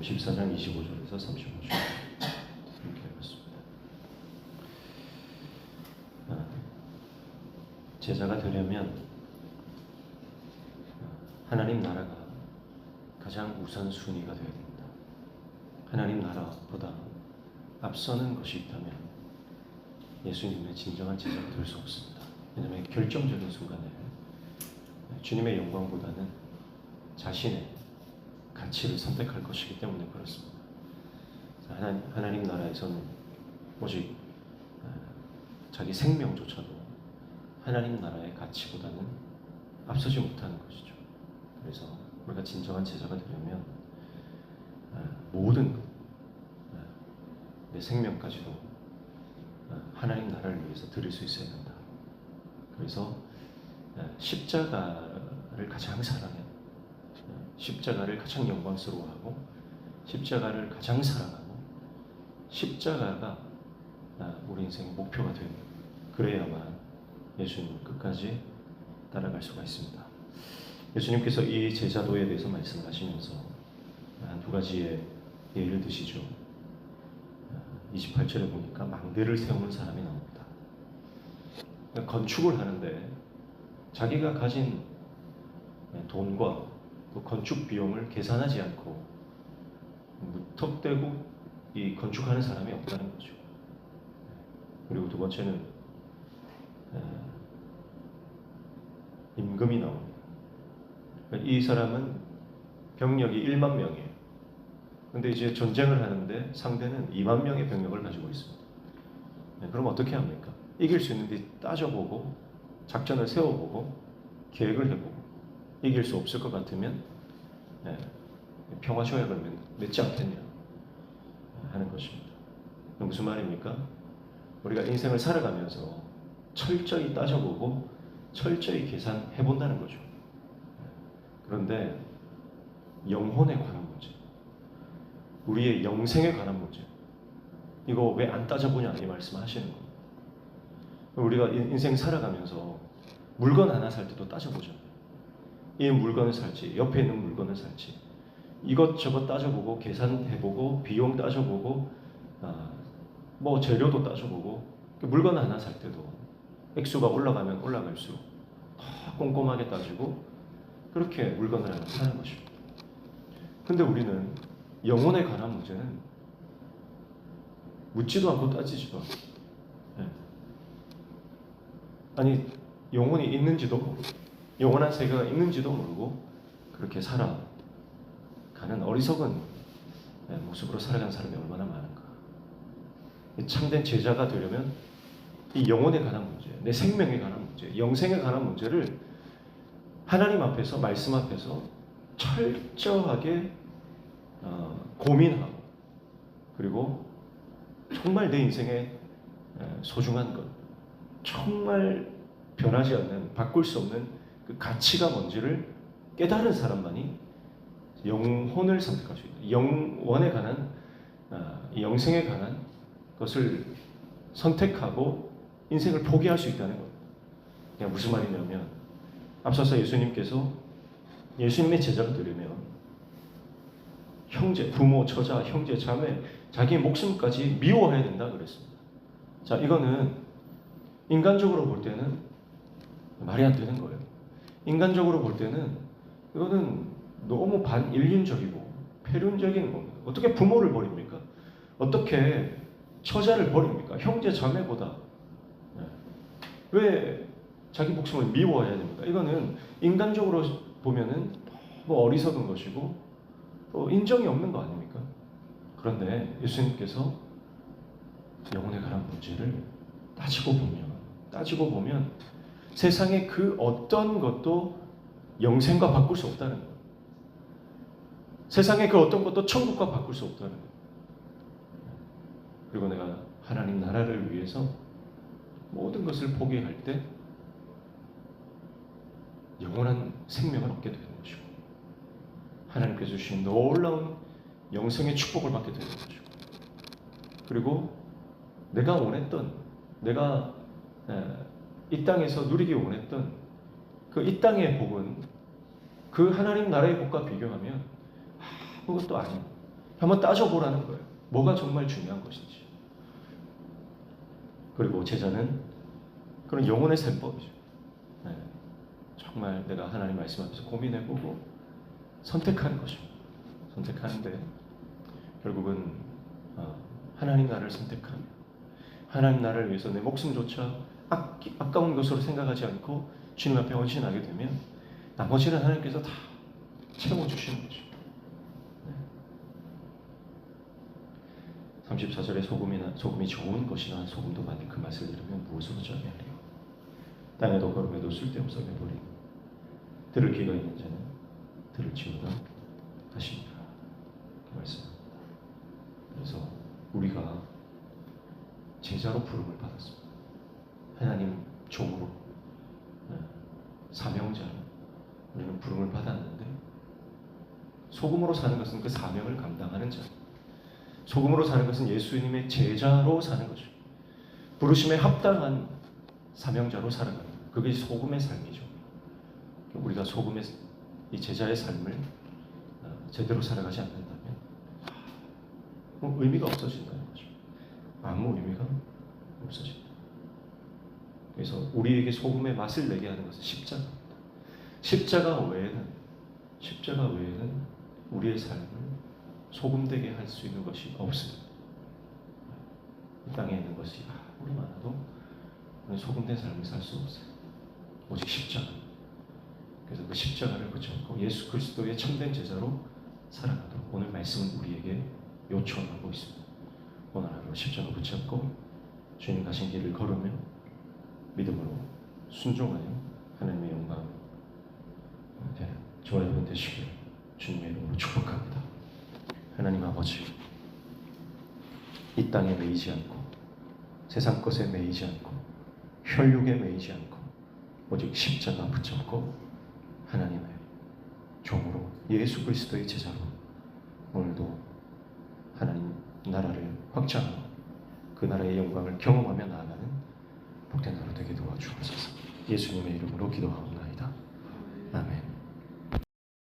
마태복음 14장 25절에서 35절 이렇게 읽었습니다. 제자가 되려면 하나님 나라가 가장 우선순위가 되어야 됩니다. 하나님 나라보다 앞서는 것이 있다면 예수님의 진정한 제자가 될 수 없습니다. 왜냐하면 결정적인 순간에 주님의 영광보다는 자신의 가치를 선택할 것이기 때문에 그렇습니다. 하나님 나라에서는 오직 자기 생명조차도 하나님 나라의 가치보다는 앞서지 못하는 것이죠. 그래서 우리가 진정한 제자가 되려면 모든 내 생명까지도 하나님 나라를 위해서 드릴 수 있어야 된다. 그래서 십자가를 가장 사랑해, 십자가를 가장 영광스러워하고, 십자가를 가장 사랑하고, 십자가가 우리 인생의 목표가 됩니다. 그래야만 예수님을 끝까지 따라갈 수가 있습니다. 예수님께서 이 제자도에 대해서 말씀하시면서 한 두 가지의 예를 드시죠. 28절에 보니까 망대를 세우는 사람이 나옵니다. 건축을 하는데 자기가 가진 돈과 또 건축 비용을 계산하지 않고 무턱대고 이 건축하는 사람이 없다는 거죠. 그리고 두 번째는 임금이 나옵니다. 이 사람은 병력이 1만 명이에요. 근데 이제 전쟁을 하는데 상대는 2만 명의 병력을 가지고 있습니다. 그럼 어떻게 합니까? 이길 수 있는지 따져보고 작전을 세워보고 계획을 해보고 이길 수 없을 것 같으면 평화조약을 맺지 않겠냐 하는 것입니다. 무슨 말입니까? 우리가 인생을 살아가면서 철저히 따져보고 철저히 계산해본다는 거죠. 그런데 영혼에 관한 문제, 우리의 영생에 관한 문제, 이거 왜 안 따져보냐 이 말씀하시는 겁니다. 우리가 인생 살아가면서 물건 하나 살 때도 따져보죠. 이 물건을 살지, 옆에 있는 물건을 살지, 이것저것 따져보고 계산해보고 비용 따져보고 뭐 재료도 따져보고, 물건 하나 살 때도 액수가 올라가면 올라갈수록 더 꼼꼼하게 따지고 그렇게 물건을 하나 사는 것입니다. 근데 우리는 영혼에 관한 문제는 묻지도 않고 따지지도 않고, 아니 영혼이 있는지도 모르고 영원한 세계가 있는지도 모르고 그렇게 살아가는 어리석은 모습으로 살아가는 사람이 얼마나 많은가. 참된 제자가 되려면 이 영혼에 관한 문제, 내 생명에 관한 문제, 영생에 관한 문제를 하나님 앞에서, 말씀 앞에서 철저하게 고민하고, 그리고 정말 내 인생의 소중한 것, 정말 변하지 않는, 바꿀 수 없는 그 가치가 뭔지를 깨달은 사람만이 영혼을 선택할 수 있다. 영원에 관한, 영생에 관한 것을 선택하고 인생을 포기할 수 있다는 것. 그냥 무슨 말이냐면, 앞서서 예수님께서 예수님의 제자가 되려면 형제, 부모, 처자, 형제, 자매, 자기의 목숨까지 미워해야 된다 그랬습니다. 자, 이거는 인간적으로 볼 때는 말이 안 되는 거예요. 인간적으로 볼 때는 이거는 너무 반인륜적이고 폐륜적인 겁니다. 어떻게 부모를 버립니까? 어떻게 처자를 버립니까? 형제, 자매보다 왜 자기 목숨을 미워해야 됩니까? 이거는 인간적으로 보면은 너무 어리석은 것이고 또 인정이 없는 거 아닙니까? 그런데 예수님께서 영혼에 관한 문제를 따지고 보면 세상의 그 어떤 것도 영생과 바꿀 수 없다는 거예요. 세상의 그 어떤 것도 천국과 바꿀 수 없다는 거예요. 그리고 내가 하나님 나라를 위해서 모든 것을 포기할 때 영원한 생명을 얻게 되는 것이고, 하나님께서 주신 놀라운 영생의 축복을 받게 되는 것이고, 그리고 내가 원했던, 내가 이 땅에서 누리기 원했던 그 이 땅의 복은 그 하나님 나라의 복과 비교하면 아무것도 아닌, 한번 따져보라는 거예요. 뭐가 정말 중요한 것인지. 그리고 제자는 그런 영혼의 셈법이죠. 네. 정말 내가 하나님 말씀 앞에서 고민해보고 선택하는 것이죠. 선택하는데 결국은 하나님 나라를 선택하며 하나님 나라를 위해서 내 목숨조차 아까운 것으로 생각하지 않고 주님 앞에 헌신하게 되면 나머지는 하나님께서 다 채워주시는 거죠. 34절에 소금이 좋은 것이나 소금도 만든 그 맛을 들으면 무엇으로 전하리요. 땅에도 거름에도 쓸데없어 버린 들을 귀가 있는 자는 들을지어다 하시니라. 그 말씀입니다. 그래서 우리가 제자로 부름을 받았습니다. 하나님 종으로 사명자로 우리는 부름을 받았는데 소금으로 사는 것은 그 사명을 감당하는 자. 소금으로 사는 것은 예수님의 제자로 사는 거죠. 부르심에 합당한 사명자로 살아가는 거예요. 그게 소금의 삶이죠. 우리가 소금의 이 제자의 삶을 제대로 살아가지 않는다면 의미가 없어진다는 거죠. 아무 의미가 없어진다. 그래서 우리에게 소금의 맛을 내게 하는 것은 십자가입니다. 십자가 외에는 우리의 삶을 소금되게 할 수 있는 것이 없습니다. 이 땅에 있는 것이 아무리 많아도 소금된 삶을 살 수 없어요. 오직 십자가. 그래서 그 십자가를 붙잡고 예수 그리스도의 참된 제자로 살아가도록 오늘 말씀은 우리에게 요청하고 있습니다. 오늘 하루 십자가 붙잡고 주님 가신 길을 걸으며 믿음으로 순종하여 하나님의 영광 되는 저와 여러분 되시길 주님의 이름으로 축복합니다. 하나님 아버지, 이 땅에 매이지 않고 세상 것에 매이지 않고 혈육에 매이지 않고 오직 십자가 붙잡고 하나님의 종으로 예수 그리스도의 제자로 오늘도 하나님 나라를 확장하고 그 나라의 영광을 경험하며 나아가는 복된 하루 되게 도와주옵소서. 예수님의 이름으로 기도합니다.